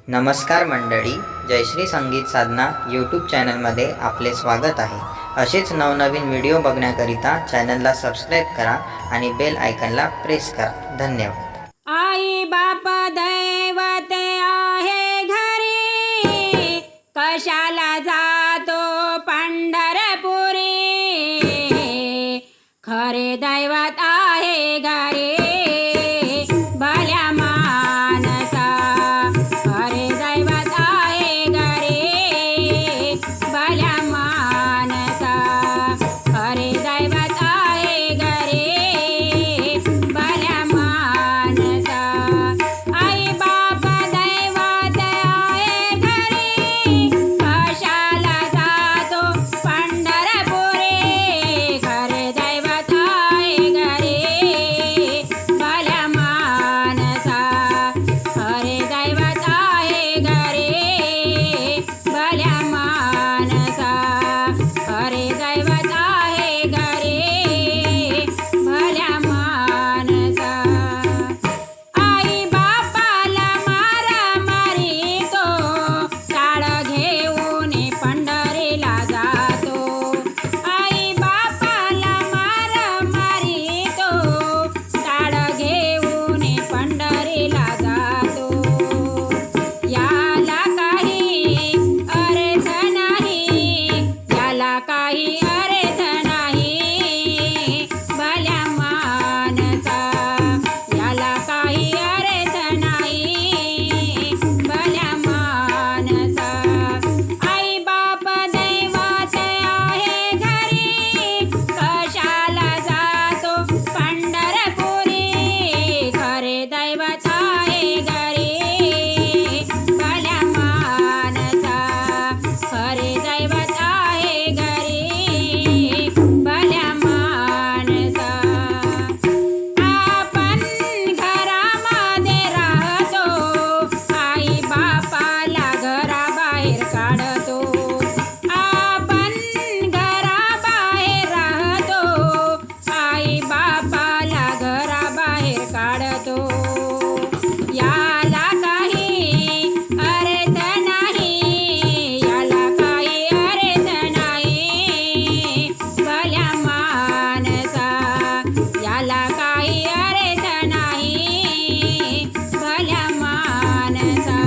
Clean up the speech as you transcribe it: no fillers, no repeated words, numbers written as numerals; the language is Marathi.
नमस्कार मंडळी, जयश्री संगीत साधना यूट्यूब चॅनलमध्ये आपले स्वागत आहे. असेच नवनवीन व्हिडिओ बघण्याकरिता चॅनलला सबस्क्राईब करा आणि बेल आयकनला प्रेस करा. धन्यवाद. आई बाप दैवत आहे घरी, कशाला जातो पंढरपुरी. खरे दैवत आहे घरी भल्या मानसा. खरे दैवत आहे घरी भल्या मानसा. खरे दैवत आहे घरी भल्या मानसा. आई बाप दैवत आहे घरी, कशाला जातो पंढरपुरी. खरे दैवत आहे घरी भल्या मानसा. खरे दैवत आहे घरी भल्या मानसा. खरे दैवत आहे घरी भल्या मानसा. आई बापाला मारामारी तो, टाळ घेऊन पंढरीला जातो. आई बापाला मारामारी तो, टाळ घेऊन पंढरीला जातो. याला काही अर्थ नाही, याला काही अर्थ नाही भल्या मानसा. याला काही अर्थ नाही भल्या मानसा. आई बाप दैवत आहे घरी, कशाला जातो पंढरपुरी. खरे दैवत आहे घरी भल्या मानसा. खरे दैवत आहे घरी भल्या मानसा. आपण घरामध्ये राहतो, आई बापाला घराबाहेर काढतो. आपण घराबाहेर राहतो, आई बापाला घराबाहेर काढतो. याला काही अर्थ नाही, याला काही अर्थ नाही भल्या मानसा. याला काही अर्थ नाही भल्या मानसा.